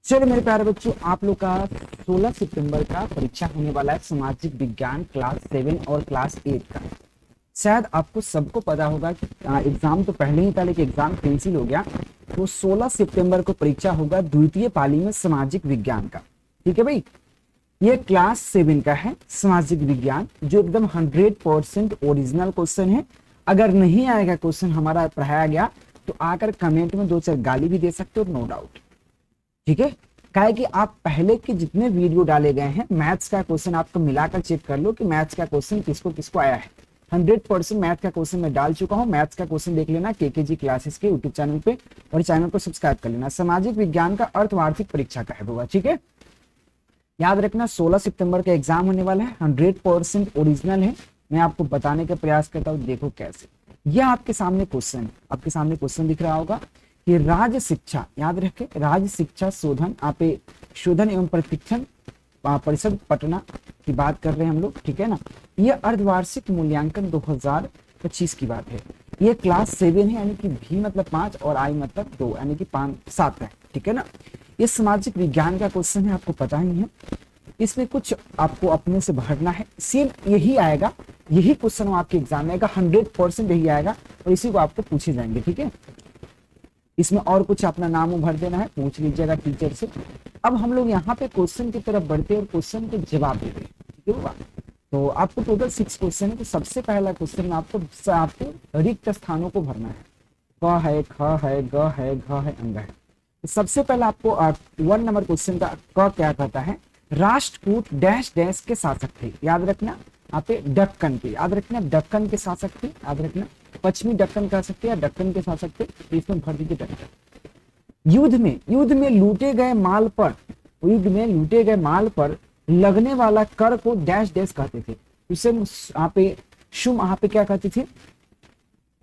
चलो मेरे प्यारे बच्चों, आप लोग का 16 सितंबर का परीक्षा होने वाला है सामाजिक विज्ञान क्लास 7 और क्लास 8 का। शायद आपको सबको पता होगा कि एग्जाम तो पहले ही था, लेकिन एग्जाम कैंसिल हो गया। तो 16 सितंबर को परीक्षा होगा द्वितीय पाली में सामाजिक विज्ञान का। ठीक है भाई, ये क्लास 7 का है सामाजिक विज्ञान, जो एकदम 100% ओरिजिनल क्वेश्चन है। अगर नहीं आएगा क्वेश्चन हमारा पढ़ाया गया तो आकर कमेंट में 2-4 गाली भी दे सकते हो, नो डाउट। ठीक है, काहे कि आप पहले के जितने वीडियो डाले गए हैं मैथ्स का क्वेश्चन आपको मिलाकर चेक कर लो कि मैथ्स का क्वेश्चन किसको किसको आया है। 100% मैथ का क्वेश्चन मैं डाल चुका हूं। मैथ्स का क्वेश्चन देख लेना केकेजी क्लासेस के यूट्यूब चैनल पे, और चैनल को सब्सक्राइब कर लेना। सामाजिक विज्ञान का अर्धवार्षिक परीक्षा का है होगा। ठीक है, याद रखना 16 सितंबर का एग्जाम होने वाला है, 100% ओरिजिनल है। मैं आपको बताने का प्रयास करता हूँ, देखो कैसे। यह आपके सामने क्वेश्चन, आपके सामने क्वेश्चन दिख रहा होगा कि राज्य शिक्षा, याद रखें, राज्य शिक्षा शोधन शोधन एवं प्रशिक्षण परिषद पटना की बात कर रहे हैं हम लोग। ठीक है ना, ये अर्धवार्षिक मूल्यांकन 2025 की बात है। ये क्लास 7 है, यानी कि भी मतलब 5 और आई मतलब 2, यानी कि 5-7 है। ठीक है ना, ये सामाजिक विज्ञान का क्वेश्चन है, आपको पता ही है। इसमें कुछ आपको अपने से भरना है, सेम यही आएगा, यही क्वेश्चन आपके एग्जाम में आएगा, 100% यही आएगा और इसी को आपको पूछे जाएंगे। ठीक है, इसमें और कुछ अपना नाम भर देना है, पूछ लीजिएगा टीचर से। अब हम लोग यहाँ पे क्वेश्चन की तरफ बढ़ते हैं और क्वेश्चन के जवाब देते हैं। ठीक है, तो आपको टोटल 6 क्वेश्चन है। तो सबसे पहला क्वेश्चन में आपको रिक्त स्थानों को भरना है। क है, ख है, ग है, घ है, अंग है। तो सबसे पहले आपको 1 नंबर क्वेश्चन का क क्या कहता है, राष्ट्रकूट डैश डैश के शासक थे। याद रखना, यहाँ पे दक्कन के, याद रखना दक्कन के शासक थे, याद रखना पश्चिमी दक्कन कह सकते हैं या दक्कन के शासक थे। तो इसमें भर दीजिए दक्कन। युद्ध में लूटे गए माल पर, युद्ध में लूटे गए माल पर लगने वाला कर को डैश डैश कहते थे। उसे यहाँ पे शुम, यहाँ पे क्या कहते थे,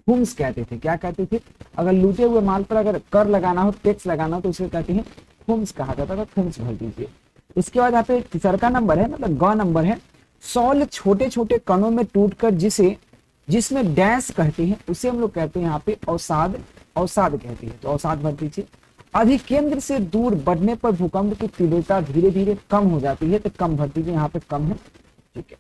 हुम्स कहते थे। क्या कहते थे, अगर लूटे हुए माल पर अगर कर लगाना हो, टैक्स लगाना हो, तो उसे कहते हैं हुम्स कहा जाता था। हुम्स भर दीजिए। इसके बाद यहाँ पे तीसरा का नंबर है, मतलब ग नंबर है, सौल छोटे छोटे कणों में टूटकर जिसमें डैश कहते हैं, उसे हम लोग कहते हैं यहाँ पे अवसाद, अवसाद कहते हैं। तो अवसाद भर दीजिए। अधिकेंद्र से दूर बढ़ने पर भूकंप की तीव्रता धीरे धीरे कम हो जाती है, तो कम भर दीजिए, यहाँ पे कम है। ठीक है,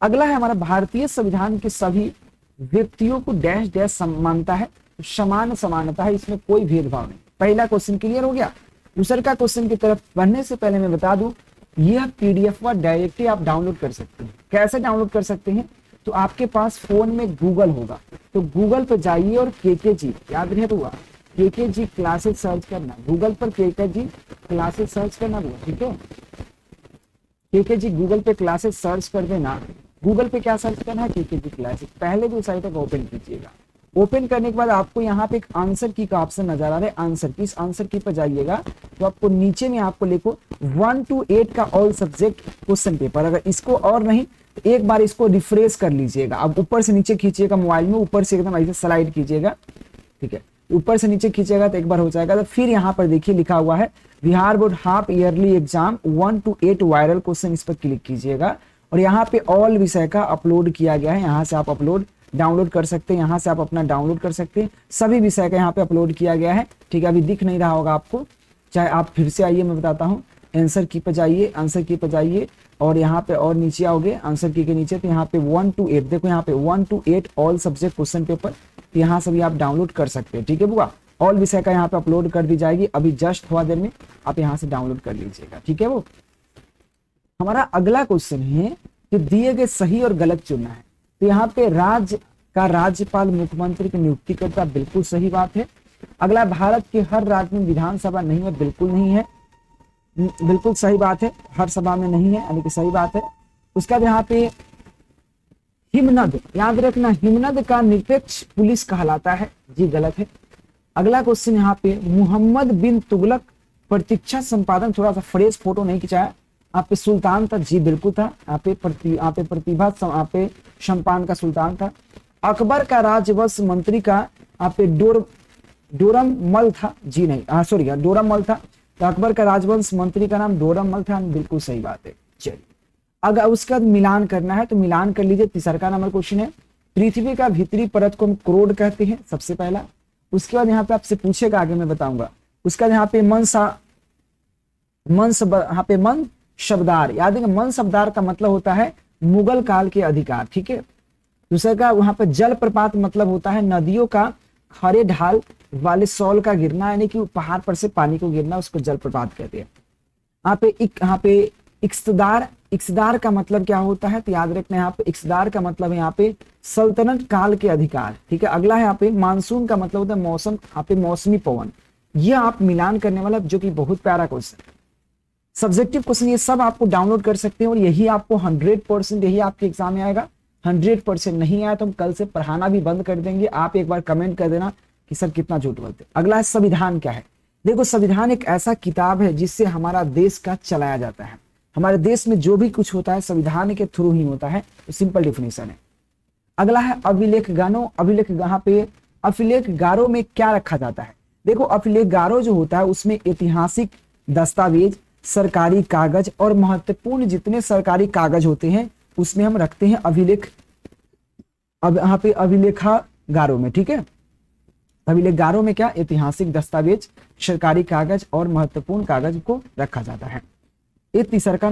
अगला है हमारा, भारतीय संविधान के सभी व्यक्तियों को डैश डैश समानता है, समान समानता है, इसमें कोई भेदभाव नहीं। पहला क्वेश्चन क्लियर हो गया। दूसरे का क्वेश्चन की तरफ बढ़ने से पहले मैं बता दूं, यह पीडीएफ व डायरेक्टली आप डाउनलोड कर सकते हैं। कैसे डाउनलोड कर सकते हैं, तो आपके पास फोन में गूगल होगा, तो गूगल पर जाइए और केकेजी, याद रहे हुआ, केकेजी क्लासेस सर्च करना, गूगल पर केकेजी क्लासेस सर्च करना हुआ। ठीक है, केकेजी गूगल पे क्लासेस सर्च कर देना। गूगल पे क्या सर्च करना है, केकेजी क्लासेस। पहले जो साइट है ओपन कीजिएगा। ओपन करने के बाद आपको यहाँ पे एक आंसर की का ऑप्शन नजर आ रहा है, आंसर की, इस आंसर की पर जाइएगा तो आपको नीचे में आपको लिखो 1 to 8 का ऑल सब्जेक्ट क्वेश्चन पेपर। अगर इसको और नहीं तो एक बार इसको रिफ्रेश कर लीजिएगा। अब ऊपर से नीचे खींचिएगा, मोबाइल में ऊपर से एकदम ऐसे स्लाइड कीजिएगा। ठीक है, ऊपर से नीचे खींचेगा तो एक बार हो जाएगा। तो फिर यहाँ पर देखिए लिखा हुआ है Bihar board half yearly exam 1 to 8 viral question, इस पर क्लिक कीजिएगा और यहाँ पे ऑल विषय का अपलोड किया गया है। यहाँ से आप अपलोड डाउनलोड कर सकते हैं, यहाँ से आप अपना डाउनलोड कर सकते हैं। सभी विषय का यहाँ पे अपलोड किया गया है। ठीक है, अभी दिख नहीं रहा होगा आपको, चाहे आप फिर से आइए, मैं बताता हूँ। आंसर की पर जाइए, आंसर की पर जाइए और यहाँ पे और नीचे आओगे आंसर की के नीचे, तो यहाँ पे 1 to 8 देखो, यहाँ पे 1 to 8 all subject question paper, तो यहाँ से भी आप डाउनलोड कर सकते हैं। ठीक है बुआ, ऑल विषय का यहाँ पे अपलोड कर दी जाएगी, अभी जस्ट थोड़ा देर में आप यहाँ से डाउनलोड कर लीजिएगा। ठीक है, वो हमारा अगला क्वेश्चन है कि दिए गए सही और गलत चुनना है। तो यहाँ पे राज्य का राज्यपाल मुख्यमंत्री की नियुक्ति करता, बिल्कुल सही बात है। अगला, भारत के हर राज्य में विधानसभा नहीं है, बिल्कुल नहीं है, बिल्कुल सही बात है, हर सभा में नहीं है, यानी कि सही बात है। उसका यहाँ पे हिमनद, याद रखना हिमनद का निरपेक्ष पुलिस कहलाता है, जी गलत है। अगला क्वेश्चन यहाँ पे, मोहम्मद बिन तुगलक प्रतीक्षा संपादन, थोड़ा सा फ्रेश फोटो नहीं खिंचाया, यहाँ पे सुल्तान था, जी बिल्कुल था। यहाँ पे प्रतिभा, यहाँ पे शमपान का सुल्तान था। अकबर का राजवंश मंत्री का यहाँ पे डोरमल था, जी नहीं, सॉरी डोरमल था। तो अकबर का राजवंश मंत्री का नाम डोरमल था, बिल्कुल सही बात है। चलिए, अगर उसका बाद मिलान करना है तो मिलान कर लीजिए। तीसरा नंबर क्वेश्चन है, पृथ्वी का भीतरी परत को हम क्रोड कहते हैं, सबसे पहला। उसके बाद यहाँ पे आपसे पूछेगा, आगे मैं बताऊंगा। उसका यहाँ पे यहाँ पे मन शब्दार, याद है मन शब्दार का मतलब होता है मुगल काल के अधिकार, ठीक है। दूसरा का वहां पे जल प्रपात मतलब होता है नदियों का खड़े ढाल वाले सॉल का गिरना, यानी कि पहाड़ पर से पानी को गिरना, उसको जल प्रपात कहते हैं। यहाँ पे इक्तदार, इक्तदार का मतलब क्या होता है, तो याद रखना यहाँ पे इक्तदार का मतलब है यहाँ पे सल्तनत काल के अधिकार, ठीक है। अगला है यहाँ पे मानसून का मतलब होता है मौसम, यहाँ पे मौसमी पवन। ये आप मिलान करने वाला, जो कि बहुत प्यारा क्वेश्चन, सब्जेक्टिव क्वेश्चन, ये सब आपको डाउनलोड कर सकते हैं और यही आपको 100% यही आपके एग्जाम में आएगा। 100% नहीं आया तो हम कल से पढ़ाना भी बंद कर देंगे। आप एक बार कमेंट कर देना कि सर कितना झूठ बोलते। अगला है संविधान क्या है। देखो संविधान एक ऐसा किताब है जिससे हमारा देश का चलाया जाता है। हमारे देश में जो भी कुछ होता है संविधान के थ्रू ही होता है, तो सिंपल डिफिनेशन है। अगला है अभिलेख गानो। अभिलेख, यहाँ पे अभिलेखगारों में क्या रखा जाता है। देखो अभिलेखगारों जो होता है उसमें ऐतिहासिक दस्तावेज, सरकारी कागज और महत्वपूर्ण जितने सरकारी कागज होते हैं उसमें हम रखते हैं अभिलेख। अब यहाँ पे अभिलेखागारों में, ठीक है, अभिलेखगारों में क्या ऐतिहासिक दस्तावेज, सरकारी कागज और महत्वपूर्ण कागज को रखा जाता है। ये चौथा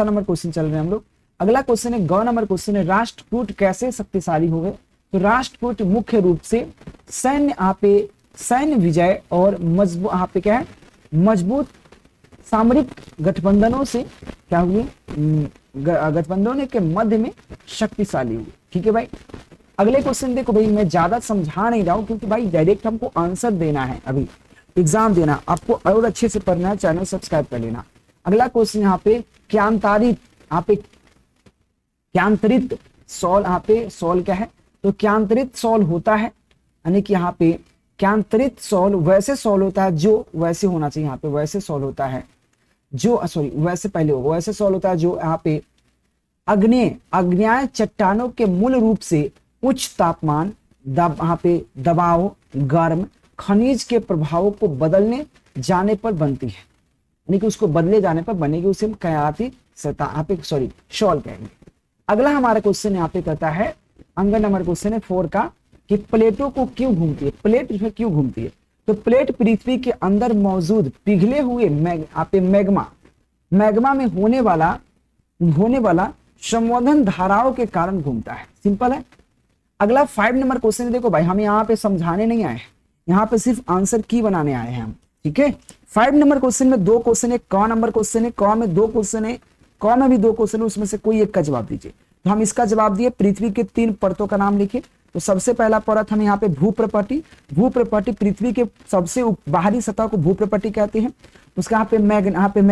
नंबर क्वेश्चन चल रहे हैं हम लोग। अगला क्वेश्चन है 9 नंबर क्वेश्चन है राष्ट्रकूट कैसे शक्तिशाली हो गए। तो राष्ट्रकूट मुख्य रूप से सैन्य, यहाँ पे सैन्य विजय और मजबूत, यहाँ पे क्या है मजबूत सामरिक गठबंधनों से क्या हुए, गठबंधनों के मध्य में शक्तिशाली हुए, ठीक है भाई। अगले क्वेश्चन देखो भाई, मैं ज्यादा समझा नहीं रहा हूं क्योंकि भाई डायरेक्ट हमको आंसर देना है, अभी एग्जाम देना आपको और अच्छे से पढ़ना है, चैनल सब्सक्राइब कर लेना। अगला क्वेश्चन यहाँ पे क्यांतरित, यहाँ पे क्यांतरित सॉल, यहाँ पे सॉल क्या है, तो क्यांतरित सॉल होता है, यानी कि यहाँ पे क्यांतरित सॉल वैसे सॉल होता है जो वैसे होना चाहिए, यहाँ पे वैसे सॉल होता है जो, सॉरी वैसे पहले होगा, वैसे सॉल होता है जो यहाँ पे अग्नेय चट्टानों के मूल रूप से उच्च तापमान, यहाँ पे दबाव, गर्म खनिज के प्रभावों को बदलने जाने पर बनती है, यानी कि उसको बदले जाने पर बनेगी, उसे हम क्यांति सतह, यहाँ पे सॉरी शॉल कहेंगे। अगला हमारा क्वेश्चन यहाँ पे कहता है, अंक नंबर क्वेश्चन है 4 का, कि प्लेटों को क्यों घूमती है। प्लेट जो है क्यों घूमती है, तो प्लेट पृथ्वी के अंदर मौजूद पिघले हुए मैग्मा में होने वाला संवर्धन धाराओं के कारण घूमता है, सिंपल है। अगला 5 नंबर क्वेश्चन देखो भाई, हम यहाँ पे समझाने नहीं आए हैं, यहाँ पे सिर्फ आंसर की बनाने आए हैं हम, ठीक है। 5 नंबर क्वेश्चन में 2 क्वेश्चन है, क नंबर क्वेश्चन है, क में 2 क्वेश्चन है, क में भी 2 क्वेश्चन है, उसमें से कोई एक का जवाब दीजिए। तो हम इसका जवाब दिए, पृथ्वी के 3 परतों का नाम लिखिए। तो सबसे पहला परत हम यहाँ पे भूप्रपट्टी, भूप्रपट्टी पृथ्वी के सबसे बाहरी सतह को भूप्रपट्टी कहते हैं। उसका यहाँ पे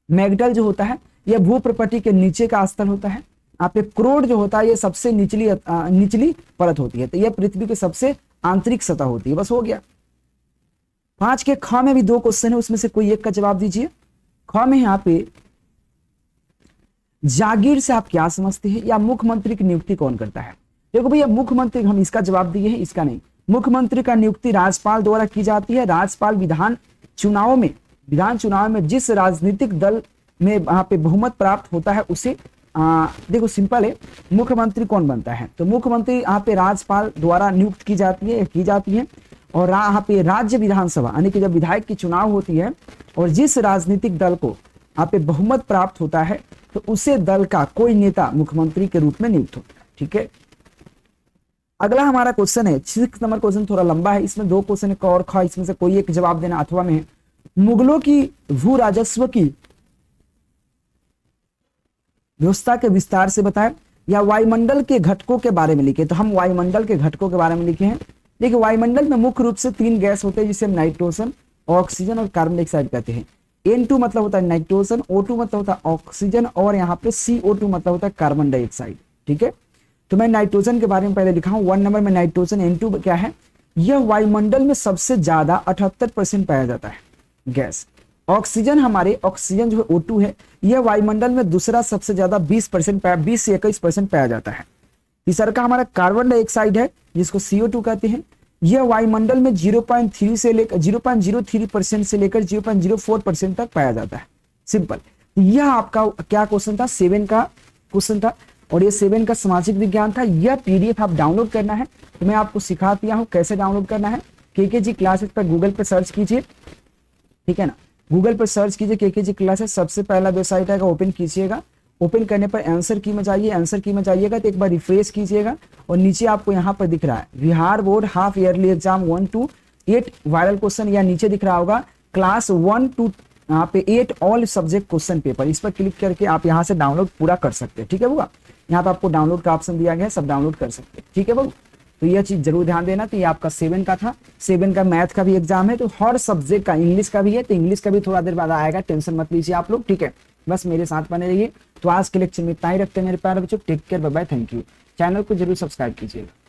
मैग्डल जो होता है यह भूप्रपट्टी के नीचे का स्तर होता है। यहाँ पे क्रोड जो होता है ये सबसे निचली परत होती है, तो यह पृथ्वी की सबसे आंतरिक सतह होती है। बस हो गया। 5 के ख में भी 2 क्वेश्चन है, उसमें से कोई एक का जवाब दीजिए। ख में यहाँ पे जागीर से आप क्या समझते हैं, या मुख्यमंत्री की नियुक्ति कौन करता है। देखो भैया मुख्यमंत्री, हम इसका जवाब दिए हैं, इसका नहीं। मुख्यमंत्री का नियुक्ति राज्यपाल द्वारा की जाती है। राज्यपाल विधान चुनाव में जिस राजनीतिक दल में वहां पे बहुमत प्राप्त होता है उसे देखो सिंपल है, मुख्यमंत्री कौन बनता है, तो मुख्यमंत्री यहाँ पे राज्यपाल द्वारा नियुक्त की जाती है। और यहाँ पे राज्य विधानसभा, यानी कि जब विधायक की चुनाव होती है और जिस राजनीतिक दल को यहाँ पे बहुमत प्राप्त होता है तो उसे दल का कोई नेता मुख्यमंत्री के रूप में नियुक्त होता है, ठीक है। अगला हमारा क्वेश्चन है 6 नंबर क्वेश्चन, थोड़ा लंबा है, इसमें 2 क्वेश्चन है, क और ख, इसमें से कोई एक जवाब देना अथवा में है। मुगलों की भू राजस्व की व्यवस्था के विस्तार से बताएं, या वायुमंडल के घटकों के बारे में लिखे। तो हम वायुमंडल के घटकों के बारे में लिखे हैं। देखिए वायुमंडल में मुख्य रूप से 3 गैस होते हैं जिसे हम नाइट्रोजन, ऑक्सीजन और कार्बन डाइऑक्साइड कहते हैं। N2 मतलब होता है नाइट्रोजन, O2 मतलब होता है ऑक्सीजन और यहाँ पे CO2 मतलब होता है कार्बन डाइऑक्साइड, ठीक है। तो मैं नाइट्रोजन के बारे में पहले लिखा हूं 1 नंबर में नाइट्रोजन। N2 क्या है, यह वायुमंडल में सबसे ज्यादा 78% पाया जाता है गैस। ऑक्सीजन ऑक्सीजन जो है O2 है, यह वायुमंडल में दूसरा सबसे ज्यादा 20% से 21% पाया जाता है। तीसरा हमारा कार्बन डाइऑक्साइड है जिसको CO2 कहते हैं। यह वायुमंडल में 0.03% से लेकर 0.04% तक पाया जाता है, सिंपल। यह आपका क्या क्वेश्चन था, 7 का क्वेश्चन था और ये 7 का सामाजिक विज्ञान था। यह PDF आप डाउनलोड करना है, तो मैं आपको सिखा दिया हूं कैसे डाउनलोड करना है। KKG क्लासेस पर गूगल पे सर्च कीजिए, ठीक है ना। गूगल पर सर्च कीजिए केकेजी क्लासेस, सबसे पहला वेबसाइट आएगा, ओपन कीजिएगा। ओपन करने पर आंसर की में जाइए, आंसर की में जाइएगा तो एक बार रिफ्रेश कीजिएगा और नीचे आपको यहाँ पर दिख रहा है Bihar board half yearly exam 1 to 8 viral question, या नीचे दिख रहा होगा क्लास 1 to यहाँ पे 8 ऑल सब्जेक्ट क्वेश्चन पेपर। इस पर क्लिक करके आप यहाँ से डाउनलोड पूरा कर सकते हैं। ठीक है बउआ, यहाँ पे आपको डाउनलोड का ऑप्शन दिया गया है, सब डाउनलोड कर सकते हैं। ठीक है बउआ, तो यह चीज जरूर ध्यान देना। तो ये आपका 7 का था, 7 का मैथ का भी एग्जाम है, तो हर सब्जेक्ट का, इंग्लिश का भी है, तो इंग्लिश का भी थोड़ा देर बाद आएगा, टेंशन मत लीजिए आप लोग। ठीक है, बस मेरे साथ बने रहिए। तो आज के लेक्चर में इतना ही रखते हैं मेरे प्यारे बच्चों। Take care, bye bye, thank you. Channel को जरूर सब्सक्राइब कीजिएगा।